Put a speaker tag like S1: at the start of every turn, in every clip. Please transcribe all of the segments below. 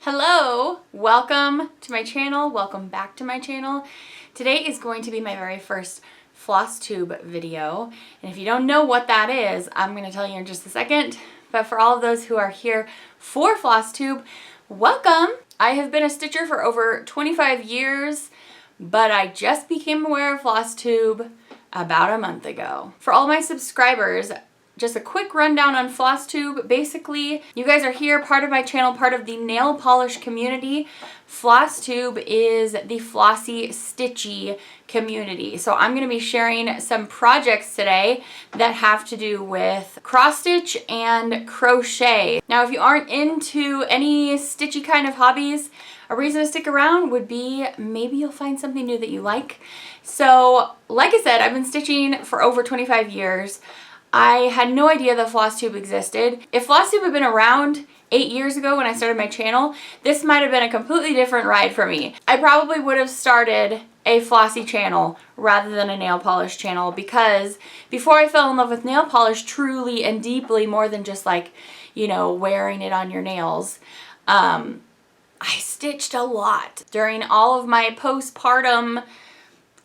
S1: Hello, welcome to my channel, welcome back to my channel. Today is going to be my very first Flosstube video, and if you don't know what that is, I'm going to tell you in just a second. But for all of those who are here for Flosstube, welcome! I have been a stitcher for over 25 years, but I just became aware of Flosstube about a month ago. For all my subscribers, just a quick rundown on Flosstube. Basically, you guys are here, part of my channel, part of the nail polish community. Flosstube is the flossy, stitchy community. So I'm going to be sharing some projects today that have to do with cross stitch and crochet. Now, if you aren't into any stitchy kind of hobbies, a reason to stick around would be maybe you'll find something new that you like. So, like I said, I've been stitching for over 25 years. I had no idea that Flosstube existed. If Flosstube had been around 8 years ago when I started my channel, this might have been a completely different ride for me. I probably would have started a flossy channel rather than a nail polish channel, because before I fell in love with nail polish truly and deeply, more than just like, you know, wearing it on your nails, I stitched a lot. During all of my postpartum,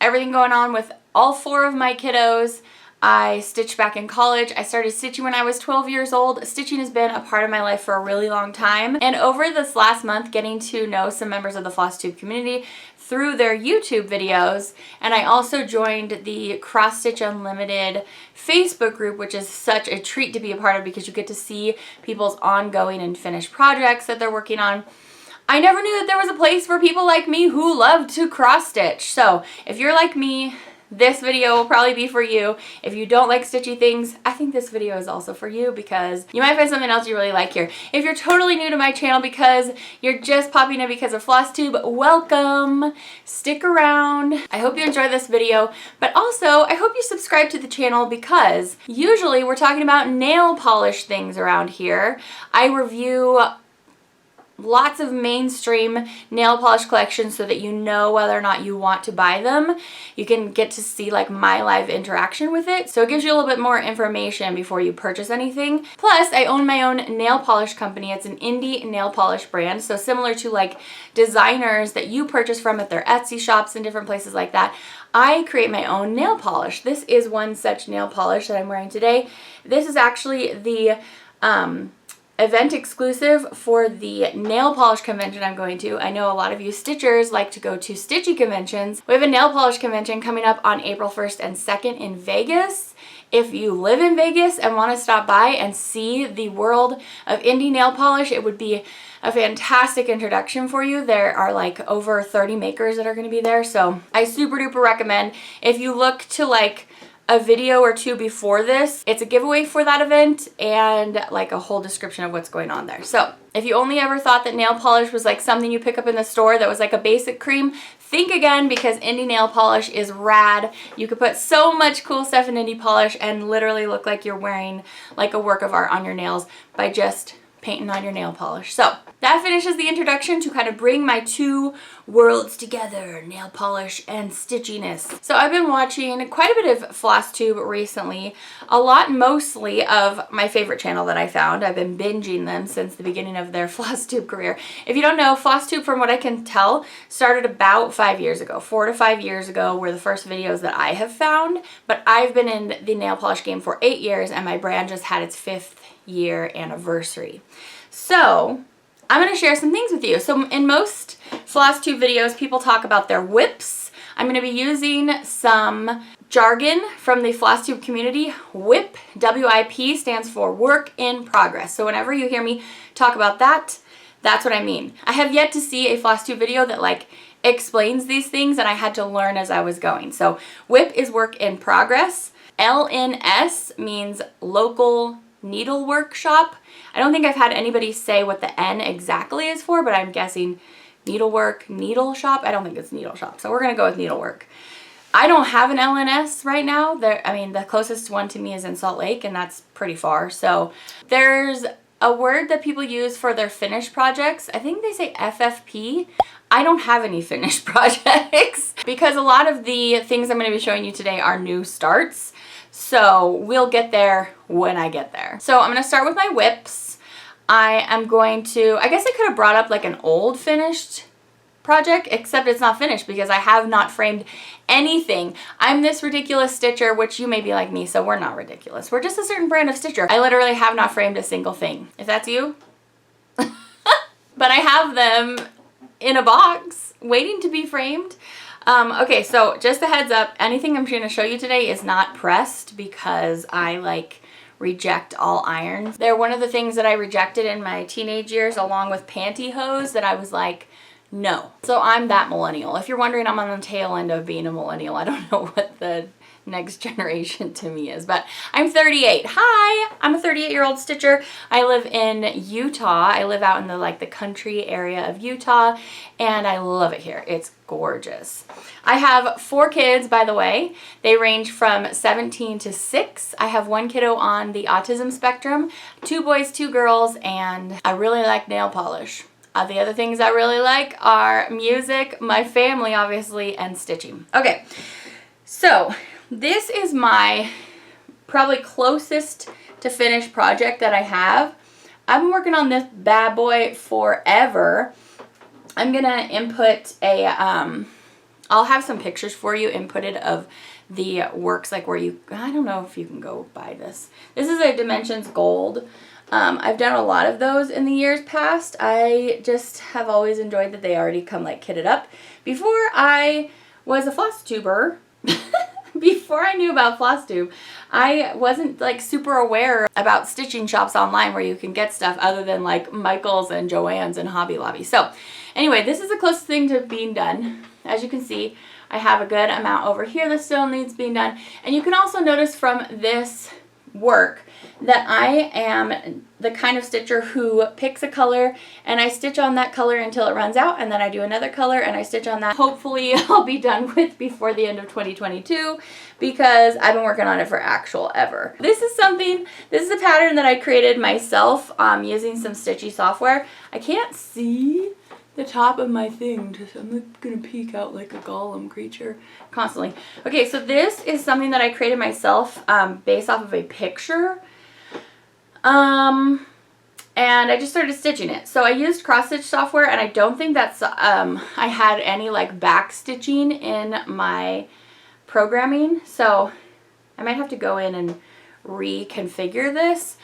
S1: everything going on with all 4 of my kiddos, I stitched back in college. I started stitching when I was 12 years old. Stitching has been a part of my life for a really long time. And over this last month, getting to know some members of the Flosstube community through their YouTube videos, and I also joined the Cross Stitch Unlimited Facebook group, which is such a treat to be a part of because you get to see people's ongoing and finished projects that they're working on. I never knew that there was a place for people like me who love to cross stitch. So if you're like me, this video will probably be for you. If you don't like stitchy things, I think this video is also for you because you might find something else you really like here. If you're totally new to my channel because you're just popping in because of Flosstube, welcome. Stick around. I hope you enjoy this video, but also I hope you subscribe to the channel because usually we're talking about nail polish things around here. I review lots of mainstream nail polish collections so that you know whether or not you want to buy them. You can get to see like my live interaction with it. So it gives you a little bit more information before you purchase anything. Plus, I own my own nail polish company. It's an indie nail polish brand. So similar to like designers that you purchase from at their Etsy shops and different places like that, I create my own nail polish. This is one such nail polish that I'm wearing today. This is actually the event exclusive for the nail polish convention I'm going to. I know a lot of you stitchers like to go to stitchy conventions. We have a nail polish convention coming up on April 1st and 2nd in Vegas. If you live in Vegas and want to stop by and see the world of indie nail polish, it would be a fantastic introduction for you. There are like over 30 makers that are going to be there, so I super duper recommend. If you look to like a video or two before this, it's a giveaway for that event and like a whole description of what's going on there. So if you only ever thought that nail polish was like something you pick up in the store that was like a basic cream, think again, because indie nail polish is rad. You could put so much cool stuff in indie polish and literally look like you're wearing like a work of art on your nails by just painting on your nail polish. So that finishes the introduction to kind of bring my two worlds together, nail polish and stitchiness. So I've been watching quite a bit of Flosstube recently, a lot mostly of my favorite channel that I found. I've been binging them since the beginning of their Flosstube career. If you don't know, Flosstube, from what I can tell, started about 5 years ago. 4 to 5 years ago were the first videos that I have found, but I've been in the nail polish game for 8 years and my brand just had its 5th year anniversary. So I'm going to share some things with you. So in most Flosstube videos, people talk about their WIPs. I'm going to be using some jargon from the Flosstube community. WIP, W-I-P, stands for work in progress. So whenever you hear me talk about that, that's what I mean. I have yet to see a Flosstube video that like explains these things, and I had to learn as I was going. So WIP is work in progress. LNS means local needle workshop. I don't think I've had anybody say what the N exactly is for, but I'm guessing needlework, needle shop. I don't think it's needle shop, so we're gonna go with needlework. I don't have an LNS right now. I mean, the closest one to me is in Salt Lake, and that's pretty far. So there's a word that people use for their finished projects. I think they say FFP. I don't have any finished projects because a lot of the things I'm going to be showing you today are new starts. So we'll get there when I get there. So I'm going to start with my WIPs. I am going to, I guess I could have brought up like an old finished project, except it's not finished because I have not framed anything. I'm this ridiculous stitcher, which you may be like me, so we're not ridiculous. We're just a certain brand of stitcher. I literally have not framed a single thing. If that's you, but I have them in a box waiting to be framed. Okay, so just a heads up, anything I'm going to show you today is not pressed because I like reject all irons. They're one of the things that I rejected in my teenage years, along with pantyhose, that I was like, no. So I'm that millennial. If you're wondering, I'm on the tail end of being a millennial. I don't know what the next generation to me is, but I'm 38. Hi, I'm a 38-year-old stitcher. I live in Utah. I live out in the country area of Utah, and I love it here. It's gorgeous. I have 4 kids, by the way. They range from 17 to 6. I have 1 kiddo on the autism spectrum, 2 boys, 2 girls, and I really like nail polish. The other things I really like are music, my family obviously, and stitching. Okay, so this is my probably closest to finished project that I have. I've been working on this bad boy forever. I'm gonna input a, I'll have some pictures for you inputted of the works, like where you, I don't know if you can go buy this. This is a Dimensions Gold. I've done a lot of those in the years past. I just have always enjoyed that they already come like kitted up. Before I was a Flosstuber, before I knew about Flosstube, I wasn't like super aware about stitching shops online where you can get stuff other than like Michael's and Joann's and Hobby Lobby. So anyway, this is the closest thing to being done. As you can see, I have a good amount over here that still needs being done. And you can also notice from this work that I am the kind of stitcher who picks a color and I stitch on that color until it runs out, and then I do another color and I stitch on that. Hopefully I'll be done with before the end of 2022 because I've been working on it for actual ever. This is a pattern that I created myself using some Stitchy software. I can't see the top of my thing. I'm gonna peek out like a Gollum creature constantly. Okay, so this is something that I created myself based off of a picture. And I just started stitching it. So I used cross stitch software, and I don't think that's, I had any like back stitching in my programming. So I might have to go in and reconfigure this.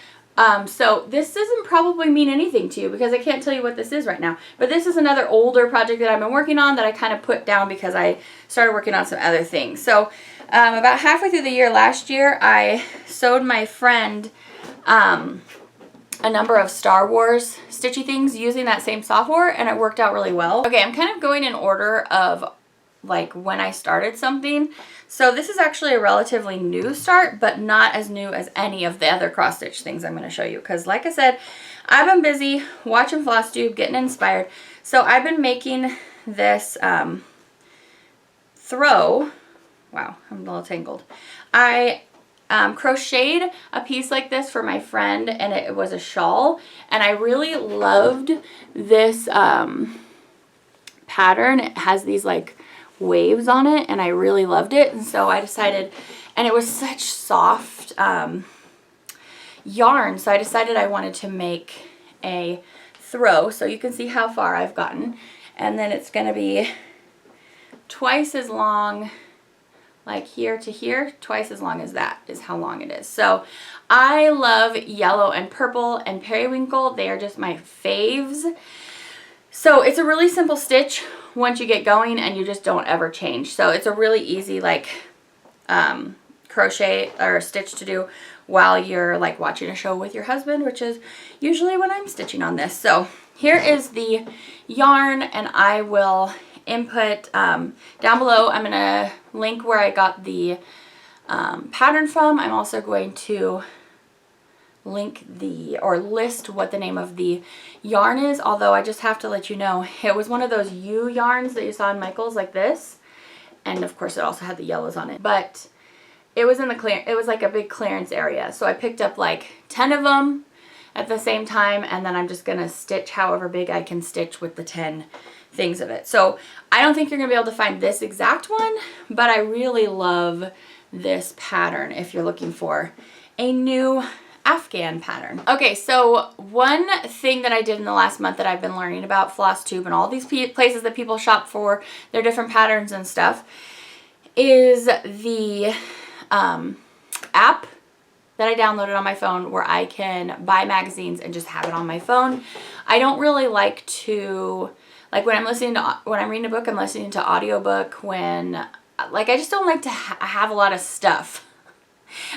S1: So this doesn't probably mean anything to you because I can't tell you what this is right now. But this is another older project that I've been working on that I kind of put down because I started working on some other things. So about halfway through the year last year, I sewed my friend a number of Star Wars stitchy things using that same software, and it worked out really well. Okay, I'm kind of going in order of like when I started something. So this is actually a relatively new start, but not as new as any of the other cross stitch things I'm going to show you. Because like I said, I've been busy watching Flosstube, getting inspired. So I've been making this throw. Wow, I'm a little tangled. I crocheted a piece like this for my friend, and it was a shawl, and I really loved this pattern. It has these like waves on it, and I really loved it, and so I decided, and it was such soft yarn, so I decided I wanted to make a throw. So you can see how far I've gotten, and then it's going to be twice as long, like here to here, twice as long as that is how long it is. So I love yellow and purple and periwinkle. They are just my faves. So it's a really simple stitch once you get going, and you just don't ever change. So it's a really easy like crochet or stitch to do while you're like watching a show with your husband, which is usually when I'm stitching on this. So here is the yarn, and I will input down below. I'm gonna link where I got the pattern from. I'm also going to link or list what the name of the yarn is, although I just have to let you know it was one of those U yarns that you saw in Michael's, like this, and of course it also had the yellows on it, but it was in the it was like a big clearance area, so I picked up like 10 of them at the same time, and then I'm just gonna stitch however big I can stitch with the 10 things of it. So I don't think you're gonna be able to find this exact one, but I really love this pattern if you're looking for a new Afghan pattern. Okay, so one thing that I did in the last month that I've been learning about Flosstube and all these places that people shop for their different patterns and stuff is the app that I downloaded on my phone where I can buy magazines and just have it on my phone. I don't really like to, like when I'm reading a book, I'm listening to audiobook. When, like, I just don't like to have a lot of stuff.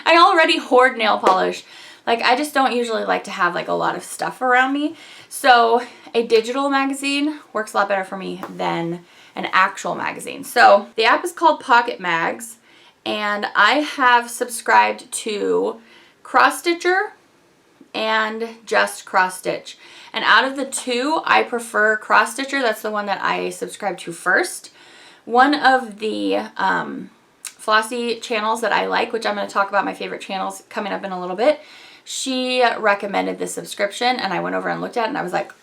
S1: I already hoard nail polish. Like, I just don't usually like to have like a lot of stuff around me. So a digital magazine works a lot better for me than an actual magazine. So the app is called Pocketmags, and I have subscribed to Cross Stitcher and just Cross Stitch. And out of the two, I prefer Cross Stitcher. That's the one that I subscribe to first. One of the Flossie channels that I like, which I'm going to talk about my favorite channels coming up in a little bit, she recommended this subscription, and I went over and looked at it, and I was like,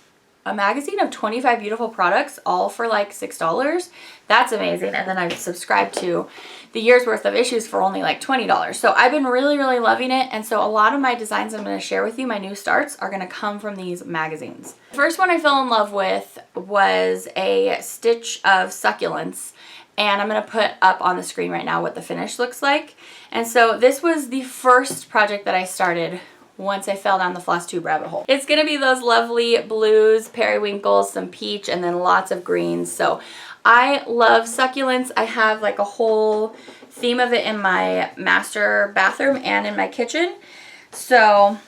S1: a magazine of 25 beautiful products, all for like $6? That's amazing. And then I subscribed to the year's worth of issues for only like $20. So I've been really, really loving it. And so a lot of my designs I'm going to share with you, my new starts, are going to come from these magazines. The first one I fell in love with was a stitch of succulents. And I'm going to put up on the screen right now what the finish looks like. And so this was the first project that I started once I fell down the Flosstube rabbit hole. It's gonna be those lovely blues, periwinkles, some peach, and then lots of greens. So I love succulents. I have like a whole theme of it in my master bathroom and in my kitchen. So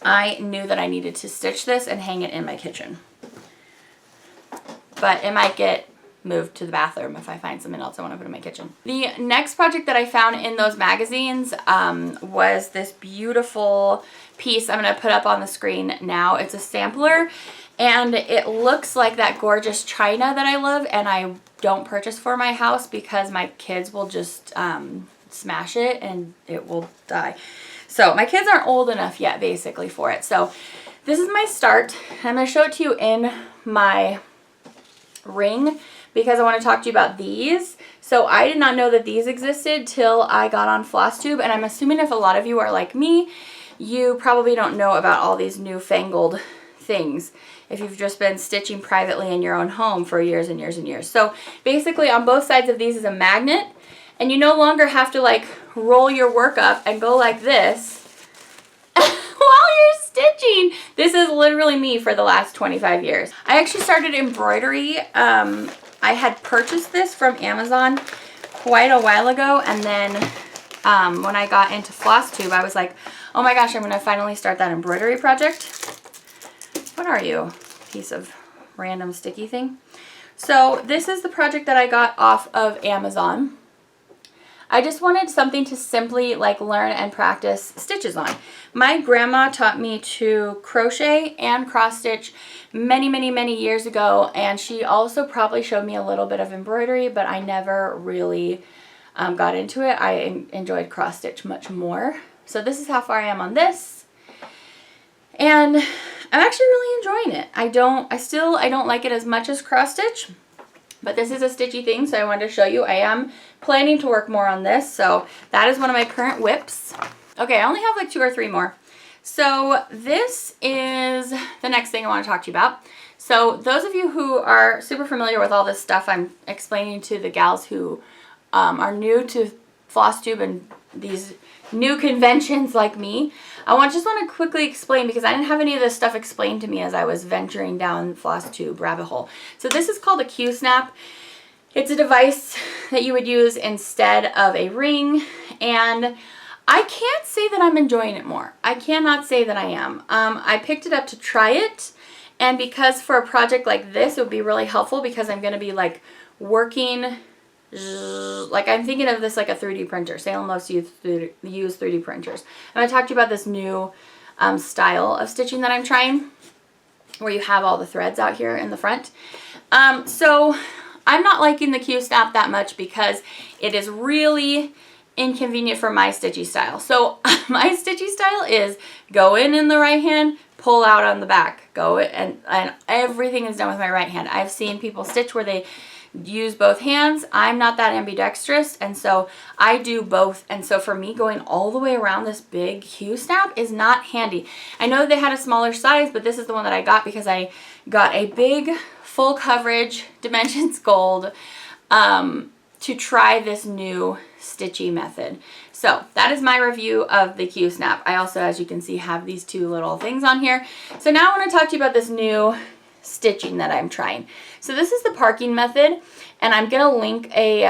S1: I knew that I needed to stitch this and hang it in my kitchen. But it might get moved to the bathroom if I find something else I want to put in my kitchen. The next project that I found in those magazines was this beautiful piece I'm going to put up on the screen now. It's a sampler, and it looks like that gorgeous china that I love, and I don't purchase for my house because my kids will just smash it and it will die. So my kids aren't old enough yet basically for it. So this is my start. I'm going to show it to you in my ring because I want to talk to you about these. So I did not know that these existed till I got on Flosstube, and I'm assuming if a lot of you are like me, you probably don't know about all these newfangled things if you've just been stitching privately in your own home for years and years and years. So basically on both sides of these is a magnet, and you no longer have to like roll your work up and go like this while you're stitching. This is literally me for the last 25 years. I actually started embroidery. I had purchased this from Amazon quite a while ago, and then when I got into Flosstube, I was like, oh my gosh, I'm going to finally start that embroidery project. What are you? Piece of random sticky thing. So this is the project that I got off of Amazon. I just wanted something to simply like learn and practice stitches on. My grandma taught me to crochet and cross stitch many, many, many years ago, and she also probably showed me a little bit of embroidery, but I never really got into it. I enjoyed cross stitch much more. So this is how far I am on this, and I'm actually really enjoying it. I don't like it as much as cross stitch, but this is a stitchy thing, so I wanted to show you. I am planning to work more on this, so that is one of my current WIPs. Okay, I only have like 2 or 3 more. So this is the next thing I want to talk to you about. So those of you who are super familiar with all this stuff I'm explaining to the gals who are new to Flosstube and these new conventions like me, I just want to quickly explain, because I didn't have any of this stuff explained to me as I was venturing down Flosstube rabbit hole. So this is called a Qsnap. It's a device that you would use instead of a ring, and I can't say that I'm enjoying it more. I cannot say that I am. I picked it up to try it, and because for a project like this it would be really helpful, because I'm going to be like working, like I'm thinking of this like a 3D printer. Salem loves to use 3D printers. I'm going to talk to you about this new style of stitching that I'm trying, where you have all the threads out here in the front. So I'm not liking the Qsnap that much because it is really inconvenient for my stitchy style. So my stitchy style is go in the right hand, pull out on the back, go in, and everything is done with my right hand. I've seen people stitch where they use both hands. I'm not that ambidextrous, and so I do both. And so for me, going all the way around this big Qsnap is not handy. I know they had a smaller size, but this is the one that I got because I got a big full coverage dimensions gold to try this new Stitchy method. So that is my review of the Qsnap. I also, as you can see, have these two little things on here. So now I want to talk to you about this new stitching that I'm trying. So this is the parking method, and I'm going to link a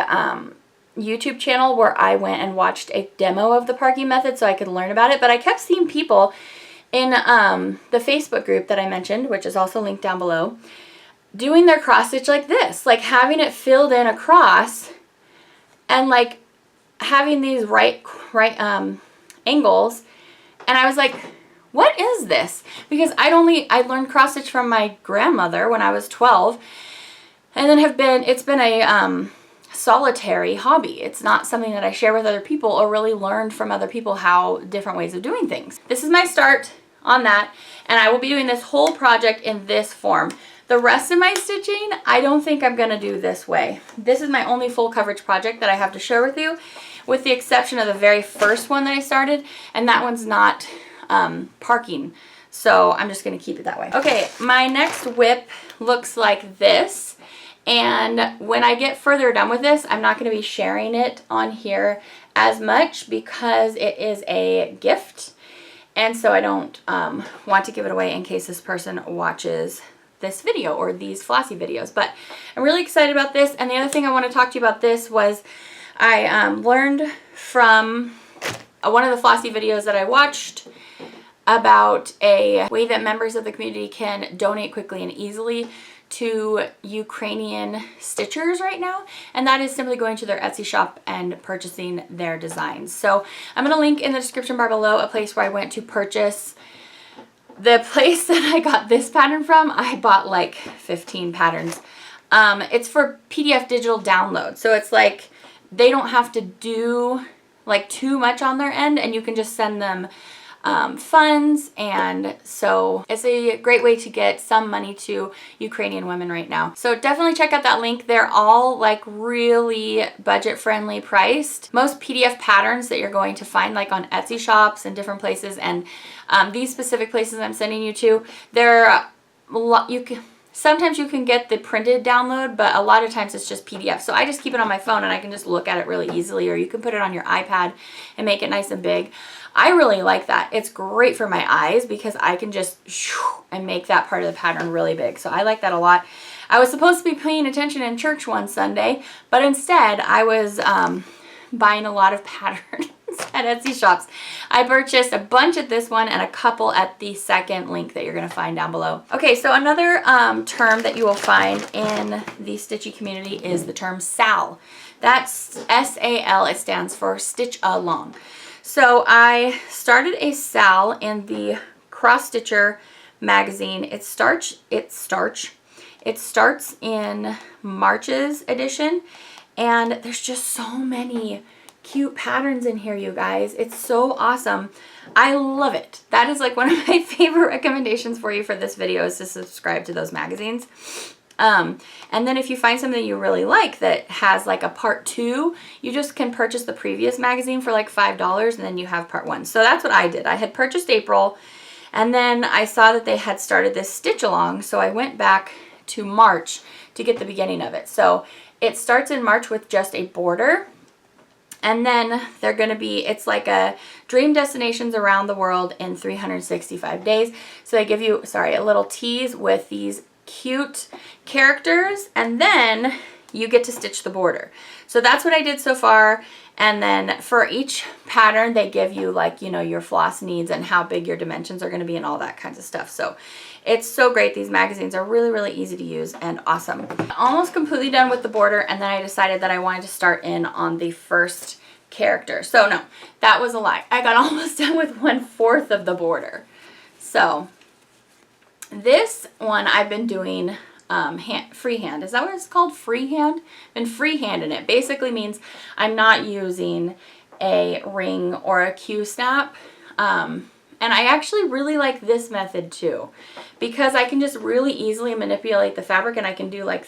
S1: YouTube channel where I went and watched a demo of the parking method so I could learn about it. But I kept seeing people in the Facebook group that I mentioned, which is also linked down below, doing their cross stitch like this, like having it filled in across and like having these right angles. And I was like, what is this? Because I learned cross stitch from my grandmother when I was 12, and then it's been a solitary hobby. It's not something that I share with other people or really learned from other people how different ways of doing things. This is my start on that, and I will be doing this whole project in this form. The rest of my stitching, I don't think I'm going to do this way. This is my only full coverage project that I have to share with you, with the exception of the very first one that I started, and that one's not parking. So I'm just going to keep it that way. Okay, my next WIP looks like this. And when I get further done with this, I'm not going to be sharing it on here as much because it is a gift. And so I don't want to give it away in case this person watches this video or these flossy videos. But I'm really excited about this. And the other thing I want to talk to you about this was I learned from one of the flossy videos that I watched about a way that members of the community can donate quickly and easily to Ukrainian stitchers right now, and that is simply going to their Etsy shop and purchasing their designs. So I'm going to link in the description bar below a place where I went to purchase. The place that I got this pattern from, I bought like 15 patterns. It's for PDF digital download, so it's like they don't have to do like too much on their end, and you can just send them funds, and so it's a great way to get some money to Ukrainian women right now. So definitely check out that link. They're all like really budget friendly priced. Most PDF patterns that you're going to find like on Etsy shops and different places, and these specific places I'm sending you to, sometimes you can get the printed download, but a lot of times it's just PDF. So I just keep it on my phone and I can just look at it really easily, or you can put it on your iPad and make it nice and big. I really like that. It's great for my eyes because I can just and make that part of the pattern really big. So I like that a lot. I was supposed to be paying attention in church one Sunday, but instead I was buying a lot of patterns at Etsy shops. I purchased a bunch at this one and a couple at the second link that you're going to find down below. Okay, so another term that you will find in the Stitchy community is the term SAL. That's S-A-L. It stands for Stitch Along. So I started a SAL in the Cross Stitcher magazine. It starts in March's edition, and there's just so many cute patterns in here, you guys. It's so awesome. I love it. That is like one of my favorite recommendations for you for this video, is to subscribe to those magazines. And then if you find something you really like that has like a part 2, you just can purchase the previous magazine for like $5, and then you have part 1. So that's what I did. I had purchased April, and then I saw that they had started this stitch along, so I went back to March to get the beginning of it. So it starts in March with just a border, and then they're going to be, it's like a dream destinations around the world in 365 days. So they give you, a little tease with these cute characters, and then you get to stitch the border. So that's what I did so far. And then for each pattern, they give you like, you know, your floss needs and how big your dimensions are going to be and all that kinds of stuff. So it's so great. These magazines are really, really easy to use and awesome. Almost completely done with the border, and then I decided that I wanted to start in on the first character. So no, that was a lie. I got almost done with 1/4 of the border. So this one I've been doing freehand. Is that what it's called? Freehand? Been freehanding it. Basically means I'm not using a ring or a Qsnap. And I actually really like this method too, because I can just really easily manipulate the fabric, and I can do like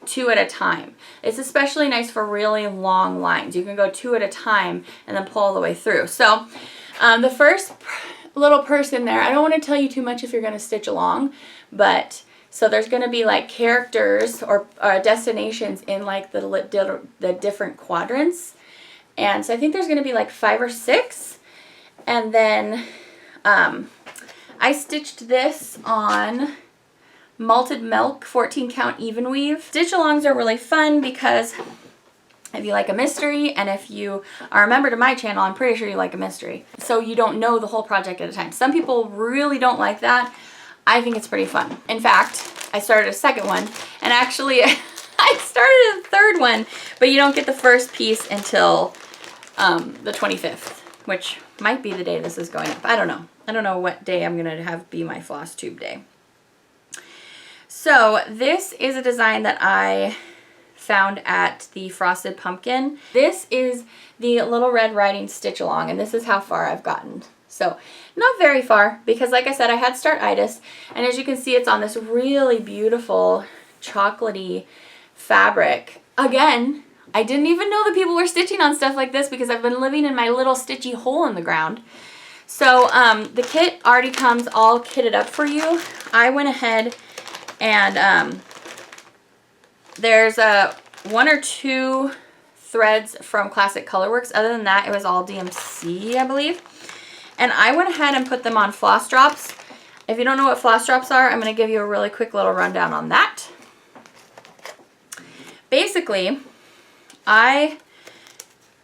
S1: 2 at a time. It's especially nice for really long lines. You can go 2 at a time and then pull all the way through. So the first little person there, I don't want to tell you too much if you're going to stitch along, but so there's going to be like characters or destinations in like the different quadrants. And so I think there's going to be like 5 or 6. And then I stitched this on Malted Milk 14 count even weave. Stitch alongs are really fun because if you like a mystery, and if you are a member to my channel, I'm pretty sure you like a mystery. So you don't know the whole project at a time. Some people really don't like that. I think it's pretty fun. In fact, I started a second one, and actually I started a third one, but you don't get the first piece until the 25th, which might be the day this is going up. I don't know. I don't know what day I'm going to have be my Flosstube day. So this is a design that I found at the Frosted Pumpkin. This is the Little Red Riding Stitch Along, and this is how far I've gotten. So not very far, because like I said, I had startitis, and as you can see, it's on this really beautiful chocolatey fabric. Again, I didn't even know that people were stitching on stuff like this because I've been living in my little stitchy hole in the ground. So the kit already comes all kitted up for you. I went ahead and there's 1 or 2 threads from Classic Colorworks. Other than that, it was all DMC, I believe. And I went ahead and put them on floss drops. If you don't know what floss drops are, I'm going to give you a really quick little rundown on that. Basically, I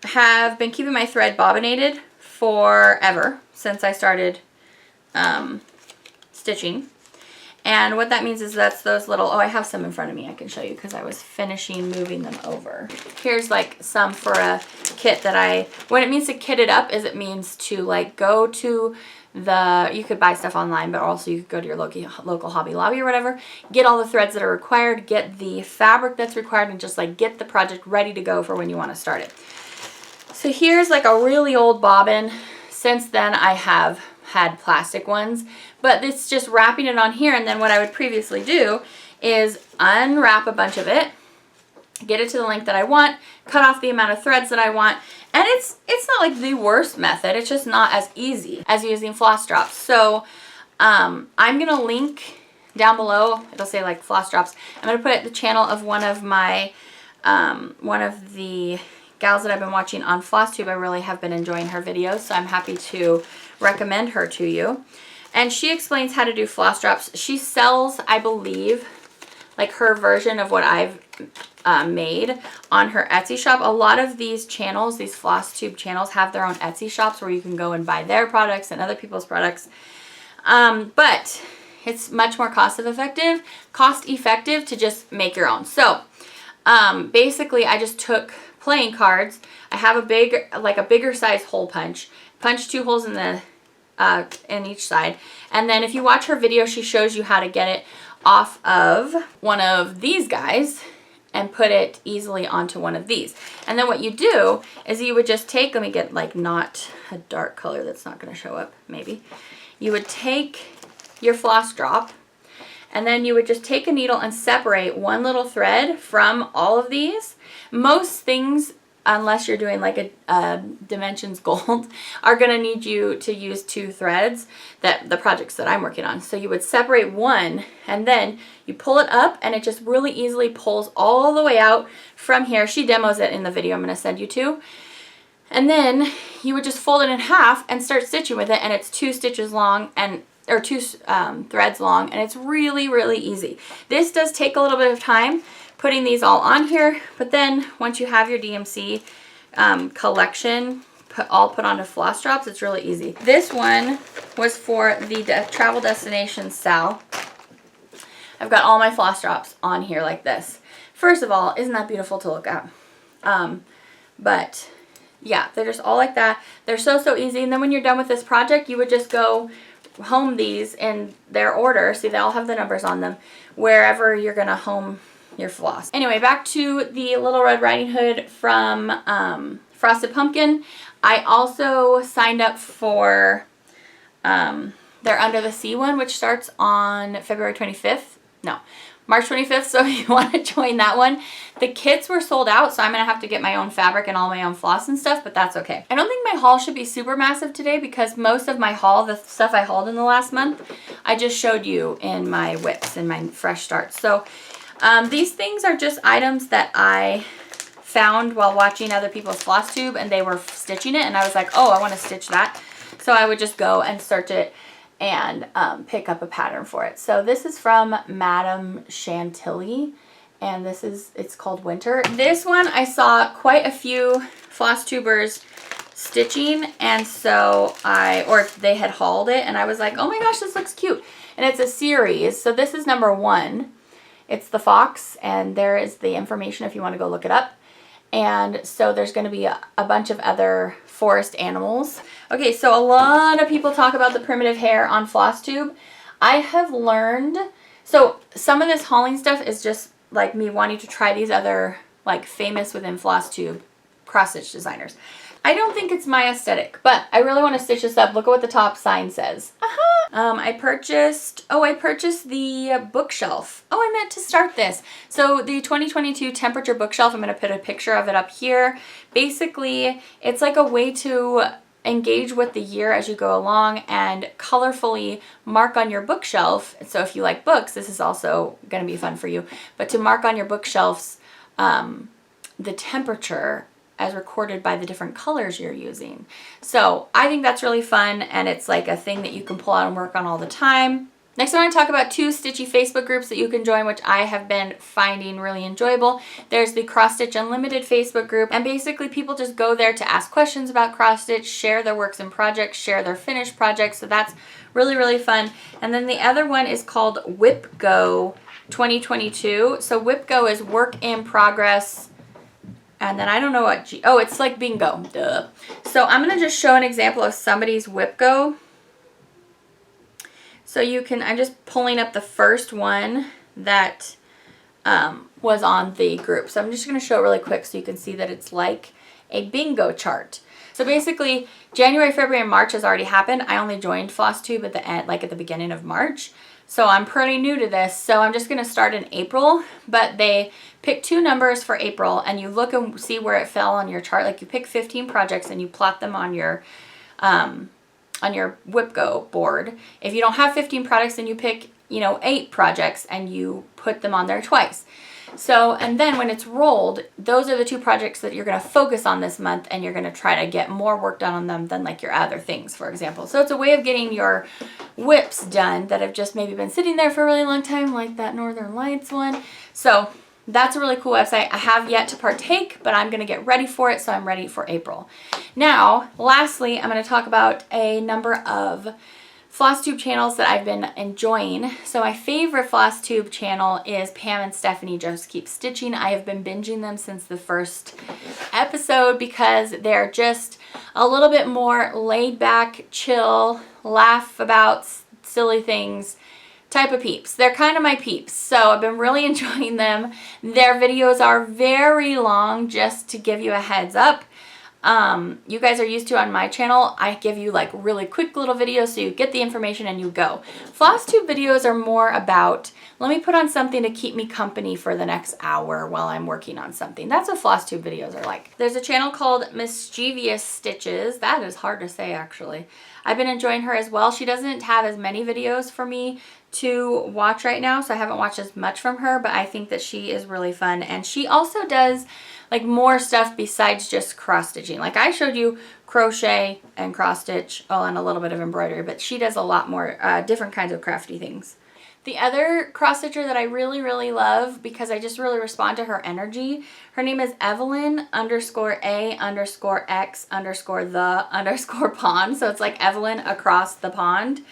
S1: have been keeping my thread bobbinated forever since I started stitching. And what that means is that's those little, oh, I have some in front of me I can show you because I was finishing moving them over. Here's like some for a kit that when it means to kit it up, is it means to like go to you could buy stuff online, but also you could go to your local Hobby Lobby or whatever, get all the threads that are required, get the fabric that's required, and just like get the project ready to go for when you want to start it. So here's like a really old bobbin. Since then I have had plastic ones, but it's just wrapping it on here, and then what I would previously do is unwrap a bunch of it, get it to the length that I want, cut off the amount of threads that I want, and it's not like the worst method, it's just not as easy as using floss drops. So I'm gonna link down below, it'll say like floss drops. I'm gonna put the channel of one of my one of the gals that I've been watching on Flosstube. I really have been enjoying her videos, so I'm happy to recommend her to you. And she explains how to do floss drops. She sells, I believe, like her version of what I've made on her Etsy shop. A lot of these channels, these Flosstube channels, have their own Etsy shops where you can go and buy their products and other people's products. But it's much more cost effective to just make your own. So basically I just took playing cards. I have a bigger size hole punch. Punch 2 holes in each side, and then if you watch her video, she shows you how to get it off of one of these guys and put it easily onto one of these. And then what you do is you would just take, let me get like not a dark color that's not going to show up, maybe. You would take your floss drop, and then you would just take a needle and separate one little thread from all of these. Most things, unless you're doing like a Dimensions Gold, are going to need you to use 2 threads, the projects that I'm working on. So you would separate one, and then you pull it up, and it just really easily pulls all the way out from here. She demos it in the video I'm going to send you to. And then you would just fold it in half and start stitching with it, and it's 2 stitches long, or 2 threads long, and it's really, really easy. This does take a little bit of time, putting these all on here, but then once you have your DMC collection all put onto floss drops, it's really easy. This one was for the travel destination Sal. I've got all my floss drops on here like this. First of all, isn't that beautiful to look at? But yeah, they're just all like that. They're so easy, and then when you're done with this project, you would just go home these in their order. See, they all have the numbers on them, wherever you're gonna home your floss. Anyway, back to the Little Red Riding Hood from Frosted Pumpkin. I also signed up for their Under the Sea one, which starts on February 25th. No, March 25th, so if you want to join that one. The kits were sold out, so I'm going to have to get my own fabric and all my own floss and stuff, but that's okay. I don't think my haul should be super massive today because most of my haul, the stuff I hauled in the last month, I just showed you in my WIPs and my fresh starts. So these things are just items that I found while watching other people's Flosstube, and they were stitching it, and I was like, oh, I want to stitch that. So I would just go and search it and pick up a pattern for it. So this is from Madame Chantilly, and it's called Winter. This one I saw quite a few Flosstubers stitching, and so or they had hauled it, and I was like, oh my gosh, this looks cute. And it's a series, so this is number 1. It's the fox, and there is the information if you want to go look it up. And so there's going to be a bunch of other forest animals. Okay, so a lot of people talk about the primitive hare on Flosstube. I have learned, so some of this hauling stuff is just like me wanting to try these other like famous within Flosstube cross stitch designers. I don't think it's my aesthetic, but I really want to stitch this up. Look at what the top sign says. I purchased the bookshelf. Oh, I meant to start this. So the 2022 temperature bookshelf, I'm going to put a picture of it up here. Basically, it's like a way to engage with the year as you go along and colorfully mark on your bookshelf. So if you like books, this is also going to be fun for you, but to mark on your bookshelves the temperature as recorded by the different colors you're using. So I think that's really fun, and it's like a thing that you can pull out and work on all the time. Next, I want to talk about 2 Stitchy Facebook groups that you can join, which I have been finding really enjoyable. There's the Cross Stitch Unlimited Facebook group, and basically people just go there to ask questions about cross stitch, share their works and projects, share their finished projects, so that's really, really fun. And then the other one is called WIP Go 2022. So WIP Go is work in progress. And then I don't know what oh, it's like bingo. Duh. So I'm going to just show an example of somebody's WIP Go. So you can, I'm just pulling up the first one that was on the group. So I'm just going to show it really quick so you can see that it's like a bingo chart. So basically, January, February, and March has already happened. I only joined Flosstube at the end, like at the beginning of March. So I'm pretty new to this, so I'm just going to start in April, but they pick 2 numbers for April, and you look and see where it fell on your chart. Like you pick 15 projects and you plot them on your WIP Go board. If you don't have 15 products, then you pick, 8 projects and you put them on there twice. So, and then when it's rolled, those are the 2 projects that you're going to focus on this month, and you're going to try to get more work done on them than like your other things, for example. So it's a way of getting your WIPs done that have just maybe been sitting there for a really long time, like that Northern Lights one. So that's a really cool website. I have yet to partake, but I'm going to get ready for it, so I'm ready for April. Now, lastly, I'm going to talk about a number of Flosstube channels that I've been enjoying. So my favorite Flosstube channel is Pam and Stephanie Just Keep Stitching. I have been binging them since the first episode because they're just a little bit more laid back, chill, laugh about silly things type of peeps. They're kind of my peeps, so I've been really enjoying them. Their videos are very long, just to give you a heads up. You guys are used to on my channel, I give you like really quick little videos so you get the information and you go. Flosstube videos are more about, let me put on something to keep me company for the next hour while I'm working on something. That's what Flosstube videos are like. There's a channel called Mischievous Stitches. That is hard to say, actually. I've been enjoying her as well. She doesn't have as many videos for me to watch right now, so I haven't watched as much from her, but I think that she is really fun. And she also does like more stuff besides just cross stitching. Like I showed you crochet and cross stitch, oh, and a little bit of embroidery, but she does a lot more different kinds of crafty things. The other cross stitcher that I really, really love, because I just really respond to her energy, her name is Evelyn_A_X_the_pond. So it's like Evelyn across the pond.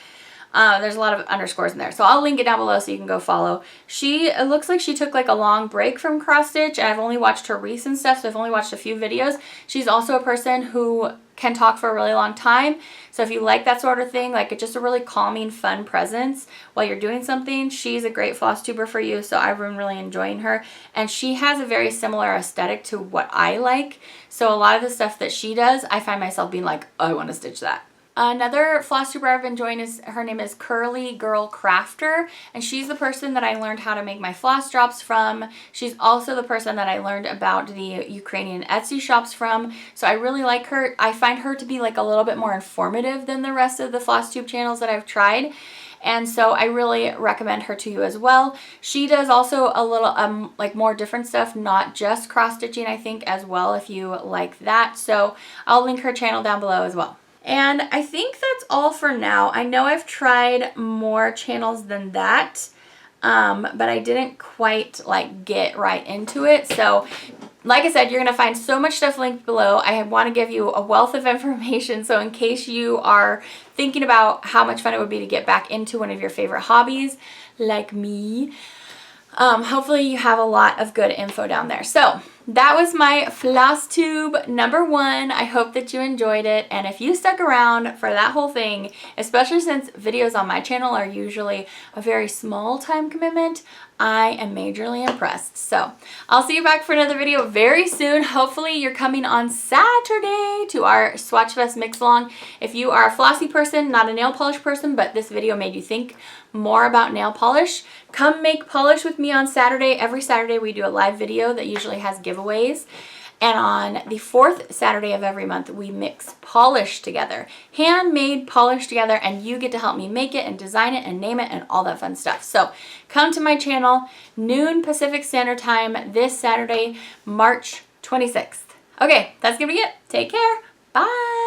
S1: There's a lot of underscores in there, so I'll link it down below so you can go follow. It looks like she took like a long break from cross stitch, and I've only watched her recent stuff, so I've only watched a few videos. She's also a person who can talk for a really long time, so if you like that sort of thing, like it's just a really calming, fun presence while you're doing something, she's a great Flosstuber for you. So I've been really enjoying her, and she has a very similar aesthetic to what I like, so a lot of the stuff that she does, I find myself being like, oh, I want to stitch that. Another Flosstuber I've been enjoying is, her name is Curly Girl Crafter, and she's the person that I learned how to make my floss drops from. She's also the person that I learned about the Ukrainian Etsy shops from, so I really like her. I find her to be like a little bit more informative than the rest of the Flosstube channels that I've tried. And so I really recommend her to you as well. She does also a little like more different stuff, not just cross stitching, I think, as well, if you like that. So I'll link her channel down below as well. And I think that's all for now. I know I've tried more channels than that, but I didn't quite like get right into it. So like I said, you're going to find so much stuff linked below. I want to give you a wealth of information, so in case you are thinking about how much fun it would be to get back into one of your favorite hobbies, like me, hopefully you have a lot of good info down there. So that was my Flosstube number 1. I hope that you enjoyed it, and if you stuck around for that whole thing, especially since videos on my channel are usually a very small time commitment, I am majorly impressed. So I'll see you back for another video very soon. Hopefully you're coming on Saturday to our Swatchfest mix along. If you are a flossy person, not a nail polish person, but this video made you think more about nail polish, come make polish with me on Saturday. Every Saturday we do a live video that usually has giveaways. And on the 4th Saturday of every month, we mix polish together, handmade polish together, and you get to help me make it and design it and name it and all that fun stuff. So come to my channel, noon Pacific Standard Time this Saturday, March 26th. Okay, that's gonna be it. Take care. Bye.